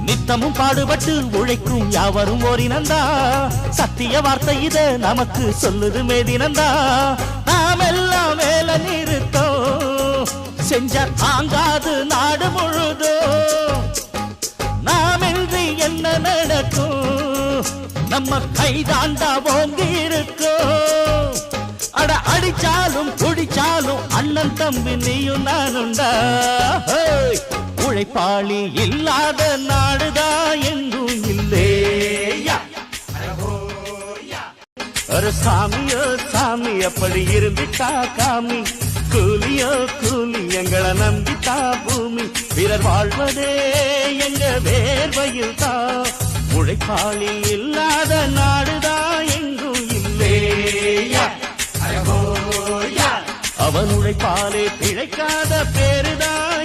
நித்தமும் பாடுபட்டு உழைக்கும் யாவரும் ஓரினந்தா சத்திய வார்த்தை இத நமக்கு சொல்லுது மேதினந்தா நாம் எல்லாம் மேல நிறுத்தோம் செஞ்ச தாங்காது நாடு முழுதோ நாமின்றி என்ன நடக்கும் நம்ம கைதாண்டா ஓங்கி இருக்கோம் அட அடிச்சாலும் குடிச்சாலும் அண்ணன் தம்பி நீயும் நானுண்டா உழைப்பாளி இல்லாத நாடுதான் எங்கும் இல்லையா ஒரு சாமியோ சாமி அப்படி இருந்துட்டா காமி கூலியோ கூலி எங்களை நம்பித்தா பூமி பிறர் வாழ்வதே எங்க வேர்வையில் தான் உழைப்பாளி இல்லாத நாடுதான் எங்கும் இல்லையா அவன் உழைப்பாலே பிழைக்காத பேருதான்